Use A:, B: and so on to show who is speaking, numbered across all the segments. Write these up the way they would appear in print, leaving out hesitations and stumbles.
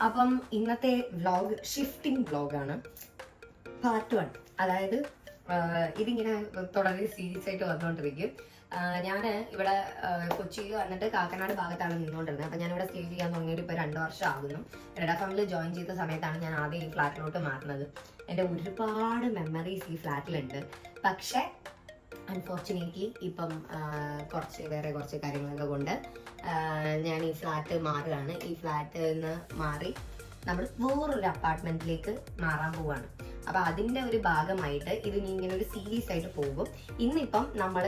A: അപ്പം ഇന്നത്തെ vlog shifting വ്ലോഗാണ്, part 1. അതായത് ഇതിങ്ങനെ തുടരെ സീരീസ് ആയിട്ട് വന്നുകൊണ്ടിരിക്കും. ഞാൻ ഇവിടെ കൊച്ചിയിൽ വന്നിട്ട് കാക്കനാട് ഭാഗത്താണ് നിന്നുകൊണ്ടിരുന്നത്. അപ്പം ഞാനിവിടെ സ്റ്റേ ചെയ്യാൻ തുടങ്ങിയിട്ട് ഇപ്പോൾ 2 വർഷം ആകുന്നു. റെഡ് എഫ്എമ്മിൽ ജോയിൻ ചെയ്ത സമയത്താണ് ഞാൻ ആദ്യം ഈ ഫ്ലാറ്റിലോട്ട് മാറുന്നത്. എൻ്റെ ഒരുപാട് മെമ്മറീസ് ഈ ഫ്ലാറ്റിലുണ്ട്. പക്ഷേ അൺഫോർച്ചുനേറ്റ്ലി ഇപ്പം കുറച്ച് കാര്യങ്ങളൊക്കെ കൊണ്ട് ഞാൻ ഈ ഫ്ലാറ്റ് മാറുകയാണ്. ഈ ഫ്ലാറ്റിൽ നിന്ന് മാറി നമ്മൾ വേറൊരു അപ്പാർട്ട്മെന്റിലേക്ക് മാറാൻ പോവാണ്. അപ്പൊ അതിന്റെ ഒരു ഭാഗമായിട്ട് ഇതിനി ഇങ്ങനെ ഒരു സീരീസ് ആയിട്ട് പോകും. ഇന്നിപ്പം നമ്മൾ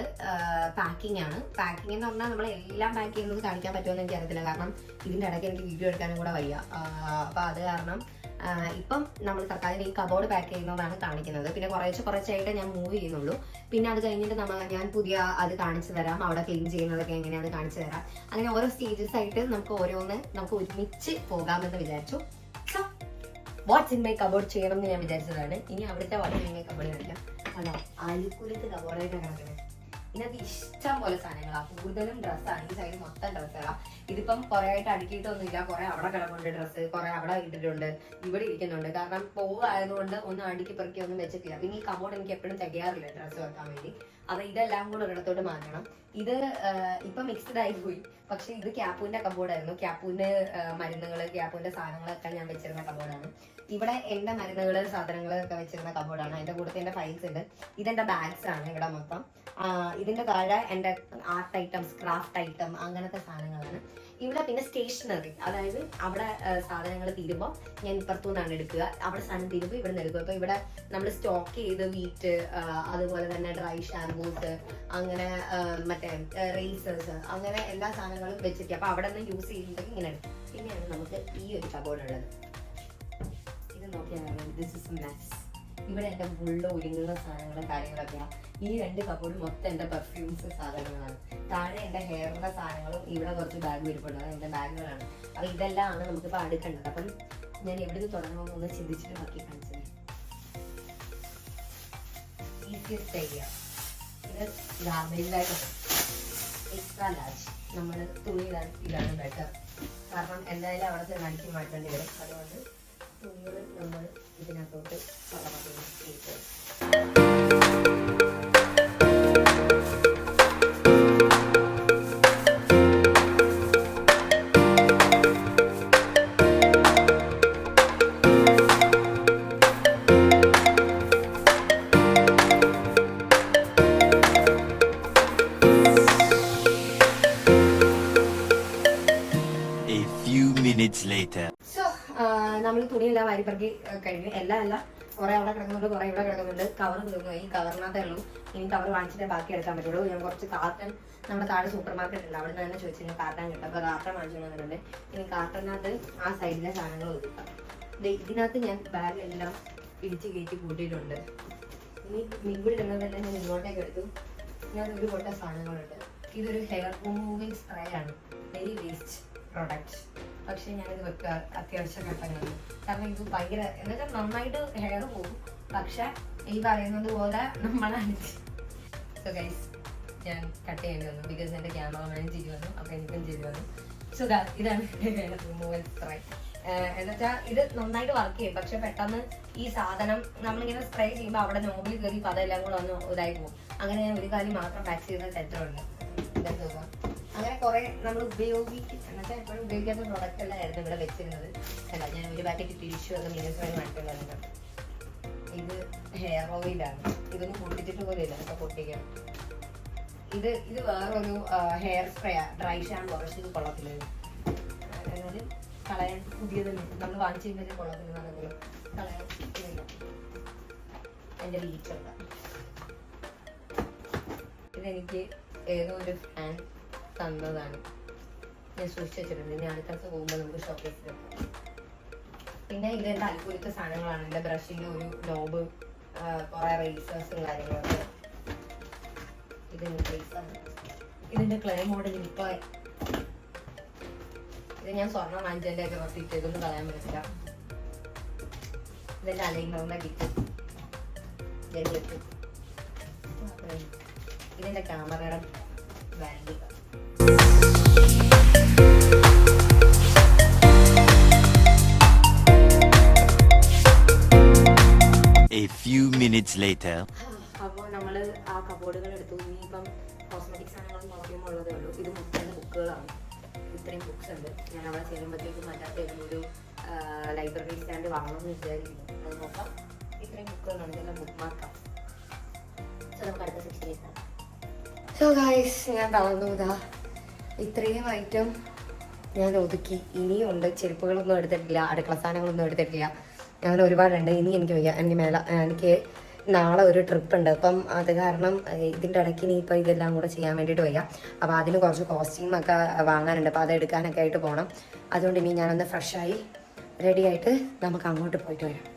A: പാക്കിംഗ് ആണ്. പാക്കിംഗ് എന്ന് പറഞ്ഞാൽ നമ്മൾ എല്ലാം പാക്ക് ചെയ്യുന്നത് കാണിക്കാൻ പറ്റുമെന്ന് എനിക്ക് അറിയത്തില്ല, കാരണം ഇതിന്റെ ഇടയ്ക്ക് എനിക്ക് വീഡിയോ എടുക്കാനും കൂടെ വയ്യ. അപ്പൊ അത് കാരണം ഇപ്പം നമ്മൾ തൽക്കാലം ഈ കബോർഡ് പാക്ക് ചെയ്യുന്നതാണ് കാണിക്കുന്നത്. പിന്നെ കുറച്ചായിട്ട് ഞാൻ മൂവ് ചെയ്യുന്നുള്ളൂ. പിന്നെ അത് കഴിഞ്ഞിട്ട് ഞാൻ പുതിയ അത് കാണിച്ചു തരാം, അവിടെ ക്ലീൻ ചെയ്യുന്നതൊക്കെ എങ്ങനെയാണ് കാണിച്ചു തരാം. അങ്ങനെ ഓരോ സ്റ്റേജസ് ആയിട്ട് നമുക്ക് ഒരുമിച്ച് പോകാമെന്ന് വിചാരിച്ചു. So what's in my cupboard ചെയ്യണം എന്ന് ഞാൻ വിചാരിച്ചതാണ്. ഇനി അവിടുത്തെ വാട്ട്സ് ഇൻ മൈ കബോർഡ് കാണിക്കാം. അല്ല, ആലിക്കുലത്ത് കബോർഡായിട്ട് കിടക്കുന്നത്. ഇതിനകത്ത് ഇഷ്ടം പോലെ സാധനങ്ങളാണ്, കൂടുതലും ഡ്രസ്സാണ്. ഈ സൈഡ് മൊത്തം ഡ്രസ്സുകളാണ്. ഇതിപ്പം കുറെ ആയിട്ട് അടുക്കിയിട്ടൊന്നുമില്ല. കുറെ അവിടെ കിടപ്പുണ്ട് ഡ്രസ്സ്, കുറെ അവിടെ ഇട്ടിട്ടുണ്ട്, ഇവിടെ ഇരിക്കുന്നുണ്ട്. കാരണം പോവായതുകൊണ്ട് ഒന്നും അടുക്കി പെറുക്കി ഒന്നും വെച്ചിട്ടില്ല. പിന്നെ ഈ കബോർഡ് എനിക്ക് എപ്പോഴും തികയാറില്ല ഡ്രസ്സ് വെക്കാൻ വേണ്ടി. അത് ഇതെല്ലാം കൂടെ ഒരിടത്തോട്ട് മാറ്റണം. ഇത് ഇപ്പൊ മിക്സ്ഡ് ആയി പോയി. പക്ഷെ ഇത് ക്യാപ്പൂന്റെ കബോർഡായിരുന്നു. ക്യാപ്പൂന്റെ മരുന്നുകള്, ക്യാപ്പൂന്റെ സാധനങ്ങളൊക്കെ ഞാൻ വെച്ചിരുന്ന കബോർഡാണ്. ഇവിടെ എന്റെ മരുന്നുകള്, സാധനങ്ങള് ഒക്കെ വെച്ചിരുന്ന കബോർഡാണ്. അതിന്റെ കൂട്ടത്തിൽ എന്റെ ഫയൽസ് ഉണ്ട്. ഇതെന്റെ ബാഗ്സ് ആണ് ഇവിടെ മൊത്തം. ഇതിന്റെ താഴെ എന്റെ ആർട്ട് ഐറ്റംസ്, ക്രാഫ്റ്റ് ഐറ്റം, അങ്ങനത്തെ സാധനങ്ങളാണ്. ഇവിടെ പിന്നെ സ്റ്റേഷനറി, അതായത് അവിടെ സാധനങ്ങൾ തീരുമ്പോൾ ഞാൻ ഇപ്പുറത്തുനിന്നാണ് എടുക്കുക. അവിടെ സാധനം തീരുമ്പോൾ ഇവിടെ നിന്ന് എടുക്കുക. അപ്പൊ ഇവിടെ നമ്മൾ സ്റ്റോക്ക് ചെയ്ത് വീറ്റ്, അതുപോലെ തന്നെ ഡ്രൈ ഷാംപൂസ്, അങ്ങനെ മറ്റേ റേസേഴ്സ്, അങ്ങനെ എല്ലാ സാധനങ്ങളും വെച്ചിരിക്കുക. അപ്പൊ അവിടെ നിന്ന് യൂസ് ചെയ്യുന്നുണ്ടെങ്കിൽ ഇങ്ങനെ എടുക്കും. പിന്നെയാണ് നമുക്ക് ഈ ഒരു കബോർഡ് ഉള്ളത്. ഇത് നോക്കിയാൽ ദിസ് ഇസ് മെസ്. ഇവിടെ എൻ്റെ ഫുള്ള് ഒരുങ്ങുന്ന സാധനങ്ങളും കാര്യങ്ങളൊക്കെയാണ്. ഈ 2 കബോർഡ് മൊത്തം എൻ്റെ പെർഫ്യൂംസ് സാധനങ്ങളാണ്. താഴെ എൻ്റെ ഹെയറിൻ്റെ സാധനങ്ങളും ഇവിടെ കുറച്ച് ബാഗ് വരുന്നുണ്ട്. അത് എൻ്റെ ബാഗുകളാണ്. അപ്പോൾ ഇതെല്ലാം ആണ് നമുക്കിപ്പോൾ അടുക്കേണ്ടത്. അപ്പം ഞാൻ എവിടെ നിന്ന് തുടങ്ങണമെന്നൊന്ന് ചിന്തിച്ചിട്ട് ബാക്കി കാണിച്ചത്. ഈസിയസ്റ്റ് ഏരിയ ഇത് ഗാർബേജ് ബാഗാണ്, എക്സ്ട്രാ ലാർജ്. നമ്മൾ തുണി ഇതാണ് ബെറ്റർ, കാരണം എന്തായാലും അവിടെ ചെന്ന് അടിച്ച് മാറ്റേണ്ടി വരും. അതുകൊണ്ട് തുണികൾ നമ്മൾ ഇതിനകത്തോട്ട് നമ്മൾ തുണിയെല്ലാം വാരിപ്പറക്കി കഴിഞ്ഞു. എല്ലാം കുറെ അവിടെ കിടക്കുന്നുണ്ട്, കുറെ ഇവിടെ കിടക്കുന്നുണ്ട്. കവർ തീർന്നു. ഈ കവറിനകത്തേ ഉള്ളൂ. ഇനി കവർ വാങ്ങിച്ചിട്ടേ ബാക്കി എടുക്കാൻ പറ്റുള്ളൂ. ഞാൻ കുറച്ച് കാർട്ടൺ, നമ്മുടെ താഴെ സൂപ്പർ മാർക്കറ്റ് ഉണ്ട്, അവിടെ നിന്ന് തന്നെ ചോദിച്ചു കാർട്ടൺ കിട്ടും. അപ്പോൾ കാർട്ടൺ വാങ്ങിച്ചു വന്നിട്ടുണ്ട്. ഇനി കാർട്ടണിനകത്ത് ആ സൈഡിലെ സാധനങ്ങൾ ഒതുക്കാം. ഇതിനകത്ത് ഞാൻ ബാഗെല്ലാം ഇടിച്ച് കയറ്റി കൂട്ടിയിട്ടുണ്ട്. ഇനി ഇവിടെ ഇടുന്നതെല്ലാം ഞാൻ ഇങ്ങോട്ടേക്ക് എടുത്തു. ഞാൻ ഒരു കൊട്ട സാധനങ്ങളുണ്ട്. ഇതൊരു ഹെയർ റിമൂവിങ് സ്പ്രേ ആണ്, വെരി വേസ്റ്റ് പ്രൊഡക്റ്റ്. പക്ഷെ ഞാനിത് വെക്കുക അത്യാവശ്യ ഘട്ടങ്ങളിൽ, കാരണം ഇത് ഭയങ്കര എന്നുവെച്ചാൽ നന്നായിട്ട് ഹെയർ പോകും. പക്ഷെ ഈ പറയുന്നത് പോലെ നമ്മളാണ്. സോ ഗൈസ്, ഞാൻ കട്ട് ചെയ്യേണ്ടി വന്നു, ബിക്കോസ് എൻ്റെ ക്യാമറമാനും ചിരി വന്നു, അപ്പോൾ എനിക്കും ചിരി വന്നു. സോ ഇതാണ് ഹെയർ റിമൂവൽ സ്പ്രേ. എന്നുവെച്ചാൽ ഇത് നന്നായിട്ട് വർക്ക് ചെയ്യും. പക്ഷെ പെട്ടെന്ന് ഈ സാധനം നമ്മളിങ്ങനെ സ്പ്രേ ചെയ്യുമ്പോൾ അവിടെ നോബിൽ കയറി അതെല്ലാം കൂടെ ഒന്ന് ഇതായി പോകും. അങ്ങനെ ഞാൻ ഒരു കാര്യം മാത്രം പാക്ക് ചെയ്ത സെറ്ററുണ്ട്. അങ്ങനെ കുറെ നമ്മൾ ഉപയോഗിക്കും, എന്നുവെച്ചാൽ എപ്പോഴും ഉപയോഗിക്കാത്ത പ്രോഡക്റ്റ് എല്ലാം ആയിരുന്നു ഇവിടെ വെച്ചിരുന്നത്. അല്ല, ഞാൻ ഒരു പാക്കറ്റ് ടിഷ്യൂ ഒക്കെ മിനിറ്റ്സ് വരെ മാറ്റുന്നുണ്ട്. ഇത് ഹെയർ ഓയിലാണ്. ഇതൊന്നും പൊട്ടിച്ചിട്ട് പോലും ഇല്ല, നമുക്ക് പൊട്ടിക്കാം. ഇത് വേറൊരു ഹെയർ സ്പ്രേ, ഡ്രൈ ഷാമ്പൂ. പക്ഷെ ഇത് കൊള്ളത്തില്ല. എന്നാലും കളയാൻ പുതിയത് നമ്മൾ വാങ്ങിച്ചു കഴിഞ്ഞാൽ കൊള്ളത്തില്ല, കളയാൻ ഇല്ല. എൻ്റെ ബീച്ചൊക്കെ ഇതെനിക്ക് ഏതോ ഒരു ഫാൻ തന്നതാണ്. ഞാൻ സൂക്ഷിച്ചു വെച്ചിട്ടുണ്ട്. ഇനി അടുത്ത പോകുമ്പോൾ നമുക്ക് ഷോക്കേസ് വെക്കാം. പിന്നെ ഇത് എൻ്റെ അൽക്കുലത്തെ സാധനങ്ങളാണ്. എൻ്റെ ബ്രഷിൻ്റെ ഒരു നോബ്, കുറെ റേസേഴ്സും കാര്യങ്ങളൊക്കെ. ഇതിൻ്റെ ക്ലേ മോഡൽ ഇപ്പോൾ ഇത് ഞാൻ സ്വർണ്ണം വാങ്ങിച്ചതിൻ്റെ ഒക്കെ റെസിപ്റ്റ്, ഇതൊന്നും കളയാൻ പറ്റില്ല. ഇതെൻ്റെ അലൈനറിൻ്റെ കിറ്റ്, ഇതിൻ്റെ ക്യാമറയുടെ വാല്യൂ.
B: later.
A: അപ്പോൾ നമ്മൾ ആ കബോർഡുകൾ എടുത്തു. ഇനിയിപ്പം കോസ്മെറ്റിക് സാധനങ്ങൾ നോക്കിയുമ്പോൾ ഉള്ളതേ ഉള്ളൂ. ഇത് മൊത്തം ബുക്കുകളാണ്. ഇത്രയും ബുക്സ് ഉണ്ട്. ഞാൻ അവിടെ ചെല്ലുമ്പോഴത്തേക്കും മറ്റേ ഒരു ലൈബ്രറി സ്റ്റാൻഡ് വാങ്ങണമെന്ന് വിചാരിക്കുന്നു. അത് നോക്കാം. ഇത്രയും ബുക്കുകളാണ്. ഇതെല്ലാം ബുക്ക് മാർക്കാം. സോ നമുക്ക് അടുത്ത സെക്ഷനിലേക്ക്. സോ ഗൈസ്, ഞാൻ തളർന്നു. ഇതാ ഇത്രയും ഐറ്റം ഞാൻ ഒതുക്കി. ഇനിയുണ്ട്. ചെരുപ്പുകളൊന്നും എടുത്തിട്ടില്ല, അടുക്കള സാധനങ്ങളൊന്നും എടുത്തിട്ടില്ല. അങ്ങനെ ഒരുപാടുണ്ട്. ഇനി എനിക്ക് വയ്യ. എനിക്ക് നാളെ ഒരു ട്രിപ്പ് ഉണ്ട്. അപ്പം അത് കാരണം ഇതിൻ്റെ ഇടയ്ക്ക് ഇനിയിപ്പോൾ ഇതെല്ലാം കൂടെ ചെയ്യാൻ വേണ്ടിയിട്ട് വയ്യ. അപ്പോൾ അതിന് കുറച്ച് കോസ്റ്റ്യൂമൊക്കെ വാങ്ങാനുണ്ട്. അപ്പോൾ അത് എടുക്കാനൊക്കെ ആയിട്ട് പോകണം. അതുകൊണ്ട് ഇനി ഞാനൊന്ന് ഫ്രഷായി റെഡി ആയിട്ട് നമുക്ക് അങ്ങോട്ട് പോയിട്ട് വരാം.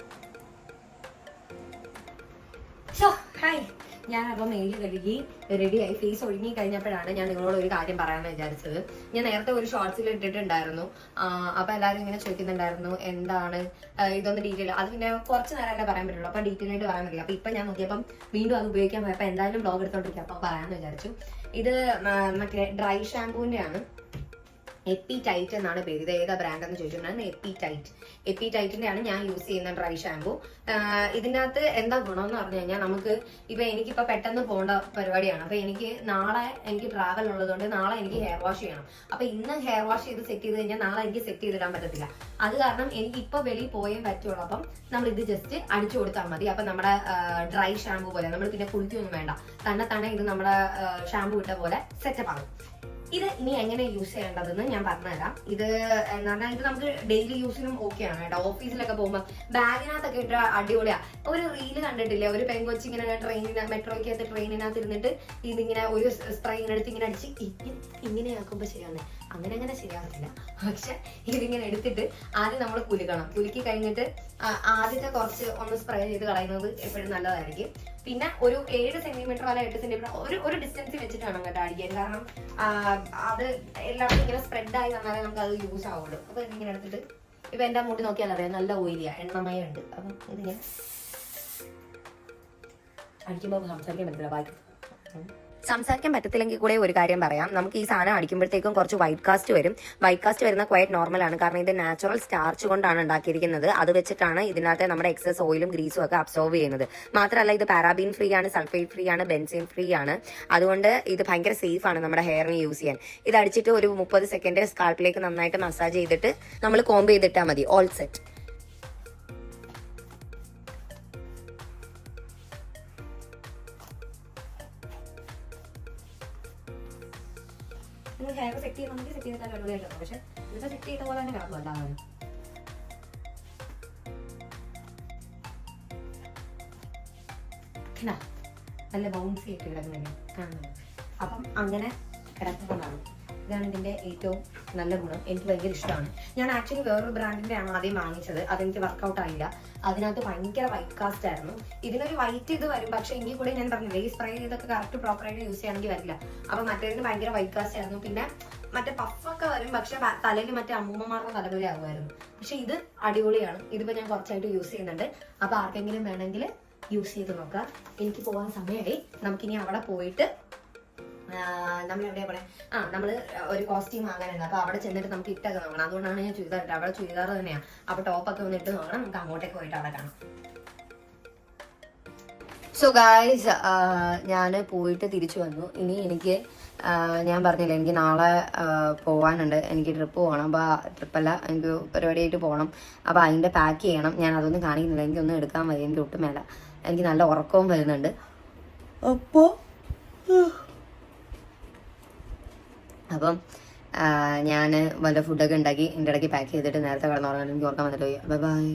A: സോ ഹായ്, ഞാനപ്പോൾ മെയിൽ കഴുകി റെഡിയായി. ഫേസ് ഒഴുങ്ങി കഴിഞ്ഞപ്പോഴാണ് ഞാൻ നിങ്ങളോട് ഒരു കാര്യം പറയാമെന്ന് വിചാരിച്ചത്. ഞാൻ നേരത്തെ ഒരു ഷോർട്സിൽ ഇട്ടിട്ടുണ്ടായിരുന്നു. അപ്പോൾ എല്ലാവരും ഇങ്ങനെ ചോദിക്കുന്നുണ്ടായിരുന്നു എന്താണ് ഇതൊന്ന് ഡീറ്റെയിൽ. അത് പിന്നെ കുറച്ച് നേരമല്ലേ പറയാൻ പറ്റുള്ളൂ. അപ്പോൾ ഡീറ്റെയിൽ ആയിട്ട് പറയാൻ പറ്റില്ല. അപ്പോൾ ഇപ്പം ഞാൻ നോക്കിയപ്പം വീണ്ടും അത് ഉപയോഗിക്കാൻ പോയപ്പോൾ എന്തായാലും ബ്ലോഗ് എടുത്തോണ്ടിരിക്കുക. അപ്പോൾ പറയാമെന്ന് വിചാരിച്ചു. ഇത് മറ്റേ ഡ്രൈ ഷാമ്പൂവിൻ്റെ ആണ്. എപ്പിറ്റൈറ്റ് എന്നാണ് പേര്. ഇത് ഏതാ ബ്രാൻഡ് എന്ന് ചോദിച്ചിട്ടുണ്ടായിരുന്നു. എപ്പിറ്റൈറ്റിന്റെ ആണ് ഞാൻ യൂസ് ചെയ്യുന്ന ഡ്രൈ ഷാമ്പൂ. ഇതിൻ്റെ അകത്ത് എന്താ ഗുണം എന്ന് പറഞ്ഞു കഴിഞ്ഞാൽ, നമുക്ക് ഇപ്പൊ എനിക്കിപ്പോ പെട്ടെന്ന് പോകേണ്ട പരിപാടിയാണ്. അപ്പൊ നാളെ എനിക്ക് ട്രാവൽ ഉള്ളതുകൊണ്ട് നാളെ എനിക്ക് ഹെയർ വാഷ് ചെയ്യണം. അപ്പൊ ഇന്ന് ഹെയർ വാഷ് ചെയ്ത് സെറ്റ് ചെയ്ത് കഴിഞ്ഞാൽ നാളെ എനിക്ക് സെറ്റ് ചെയ്തിടാൻ പറ്റത്തില്ല. അത് കാരണം എനിക്ക് ഇപ്പൊ വെളിയിൽ പോയേ പറ്റുള്ളൂ. അപ്പം നമ്മൾ ഇത് ജസ്റ്റ് അടിച്ചു കൊടുത്താൽ മതി. അപ്പൊ നമ്മുടെ ഡ്രൈ ഷാമ്പൂ പോലെ നമ്മൾ പിന്നെ കുളിക്കൊന്നും വേണ്ട. തന്നെ ഇത് നമ്മുടെ ഷാമ്പൂ ഇട്ട പോലെ സെറ്റപ്പ് ആകും. ഇത് ഇനി എങ്ങനെ യൂസ് ചെയ്യേണ്ടതെന്ന് ഞാൻ പറഞ്ഞുതരാം. ഇത് എന്ന് പറഞ്ഞാൽ ഇത് നമുക്ക് ഡെയിലി യൂസിനും ഓക്കെയാണ് കേട്ടോ. ഓഫീസിലൊക്കെ പോകുമ്പോൾ ബാഗിനകത്തൊക്കെ ഇട്ട് അടിപൊളിയാ. ഒരു റീല് കണ്ടിട്ടില്ലേ, ഒരു പെൺകൊച്ചി ഇങ്ങനെ മെട്രോയ്ക്കകത്ത് ട്രെയിനിനകത്ത് ഇരുന്നിട്ട് ഇതിങ്ങനെ ഒരു സ്പ്രേ ഇങ്ങനെ എടുത്ത് ഇങ്ങനെ അടിച്ച് ഇങ്ങനെ ആക്കുമ്പോൾ ശരിയാണ്. അങ്ങനെ ശരിയാകത്തില്ല. പക്ഷെ ഇതിങ്ങനെ എടുത്തിട്ട് ആദ്യം നമ്മൾ കുലുക്കണം. കുലുക്കി കഴിഞ്ഞിട്ട് ആദ്യത്തെ കുറച്ച് ഒന്ന് സ്പ്രേ ചെയ്ത് കളയുന്നത് എപ്പോഴും നല്ലതായിരിക്കും. പിന്നെ ഒരു 7 സെന്റിമീറ്റർ അല്ല 8 സെന്റിമീറ്റർ ഒരു ഡിസ്റ്റൻസ് വെച്ചിട്ട് വേണം കേട്ടോ അടിക്കാൻ. കാരണം അത് എല്ലാവർക്കും ഇങ്ങനെ സ്പ്രെഡായി വന്നാലേ നമുക്ക് അത് യൂസ് ആവുള്ളൂ. അപ്പൊ ഇതിങ്ങനെ എടുത്തിട്ട് ഇപ്പൊ എന്റെ മുടി നോക്കിയാൽ അറിയാം, നല്ല ഓയിലിയാ, എണ്ണമയം ഉണ്ട്. അപ്പം ഇതിങ്ങനെ അടിക്കുമ്പോൾ സംസാരിക്കാൻ പറ്റില്ല. സംസാരിക്കാൻ പറ്റത്തില്ലെങ്കിൽ കൂടെ ഒരു കാര്യം പറയാം. നമുക്ക് ഈ സാധനം അടിക്കുമ്പോഴത്തേക്കും കുറച്ച് വൈറ്റ് കാസ്റ്റ് വരും. വൈറ്റ് കാസ്റ്റ് വരുന്ന ക്വയറ്റ് നോർമൽ ആണ്. കാരണം ഇത് നാച്ചുറൽ സ്റ്റാർച്ച് കൊണ്ടാണ് ഉണ്ടാക്കിയിരിക്കുന്നത്. അത് വെച്ചിട്ടാണ് ഇതിനകത്ത് നമ്മുടെ എക്സസ് ഓയിലും ഗ്രീസും ഒക്കെ അബ്സോർവ് ചെയ്യുന്നത്. മാത്രമല്ല ഇത് പാരാബീൻ ഫ്രീ ആണ്, സൾഫേറ്റ് ഫ്രീ ആണ്, ബെൻസിൻ ഫ്രീ ആണ്. അതുകൊണ്ട് ഇത് ഭയങ്കര സേഫ് ആണ് നമ്മുടെ ഹെയറിന് യൂസ് ചെയ്യാൻ. ഇത് അടിച്ചിട്ട് ഒരു 30 സെക്കൻഡ് സ്കാൾപ്പിലേക്ക് നന്നായിട്ട് മസാജ് ചെയ്തിട്ട് നമ്മൾ കോംബ് ചെയ്തിട്ടാൽ മതി. All set. ഹെയർ സെറ്റ് ചെയ്യുന്നെങ്കിൽ സെറ്റ് ചെയ്തിട്ടാൽ അടിപൊളിയായിട്ടാണ്. പക്ഷെ ഇത് സെറ്റ് ചെയ്ത പോലെ തന്നെ കിടക്കും എല്ലാവരും. നല്ല ബൗൺസി ആയിട്ട് കിടക്കുന്നതന്നെ കാണുന്നത്. അപ്പം അങ്ങനെ കിടക്കുന്നതാണ്. ഇതാണ് ഇതിന്റെ ഏറ്റവും നല്ല ഗുണം. എനിക്ക് ഭയങ്കര ഇഷ്ടമാണ്. ഞാൻ ആക്ച്വലി വേറൊരു ബ്രാൻഡിന്റെ ആണ് ആദ്യം വാങ്ങിച്ചത്. അതെനിക്ക് വർക്കൗട്ട് ആയില്ല. അതിനകത്ത് ഭയങ്കര വൈറ്റ് കാസ്റ്റ് ആയിരുന്നു. ഇതിനൊരു വൈറ്റ് ഇത് വരും, പക്ഷെ എങ്കിൽ കൂടെ ഞാൻ പറഞ്ഞില്ലേ ഈ സ്പ്രേ ചെയ്തൊക്കെ കറക്റ്റ് പ്രോപ്പറായിട്ട് യൂസ് ചെയ്യണമെങ്കിൽ വരില്ല. അപ്പൊ മറ്റേതിന് ഭയങ്കര വൈറ്റ് കാസ്റ്റ് ആയിരുന്നു. പിന്നെ മറ്റേ പഫൊക്കെ വരും, പക്ഷെ തലയിൽ മറ്റേ അമ്മൂമ്മമാരുടെ തലവരെ ആകുമായിരുന്നു. പക്ഷെ ഇത് അടിപൊളിയാണ്. ഇതിപ്പോ ഞാൻ കുറച്ചായിട്ട് യൂസ് ചെയ്യുന്നുണ്ട്. അപ്പൊ ആർക്കെങ്കിലും വേണമെങ്കിൽ യൂസ് ചെയ്ത് നോക്കാം. എനിക്ക് പോകാൻ സമയമായി. നമുക്കിനി അവിടെ പോയിട്ട് നമ്മൾ എവിടെയാ പറയാ നമ്മള് ഒരു കോസ്റ്റ്യൂം വാങ്ങാനുണ്ട്. അപ്പൊ അവിടെ ചെന്നിട്ട് നമുക്ക് ഇട്ടൊക്കെ നോക്കണം. അതുകൊണ്ടാണ് ഞാൻ ചുരിദാർ ഇട്ടത്. അവിടെ ചുരിദാർ തന്നെയാണ്. അപ്പൊ ടോപ്പൊക്കെ ഒന്ന് ഇട്ട് നോക്കണം. നമുക്ക് അങ്ങോട്ടേക്ക് പോയിട്ട് അവിടെ കാണാം. സോ ഗായ്സ്, ഞാൻ പോയിട്ട് തിരിച്ചു വന്നു. ഇനി എനിക്ക് ഞാൻ പറഞ്ഞില്ല, എനിക്ക് നാളെ പോകാനുണ്ട്. എനിക്ക് ട്രിപ്പ് പോകണം. അപ്പോൾ ട്രിപ്പല്ല, എനിക്ക് പരിപാടിയായിട്ട് പോകണം. അപ്പോൾ അതിൻ്റെ പാക്ക് ചെയ്യണം. ഞാൻ അതൊന്നും കാണിക്കുന്നില്ല. എനിക്കൊന്നും എടുക്കാൻ വയ്യ. എനിക്ക് ഒട്ടും മേല. എനിക്ക് നല്ല ഉറക്കവും വരുന്നുണ്ട്. അപ്പം ഞാൻ വല്ല ഫുഡൊക്കെ ഉണ്ടാക്കി എൻ്റെ ഇടയ്ക്ക് പാക്ക് ചെയ്തിട്ട് നേരത്തെ കിടന്നുറങ്ങാൻ എനിക്ക് ഓർക്കാൻ വന്നിട്ട് പോയി. Bye bye.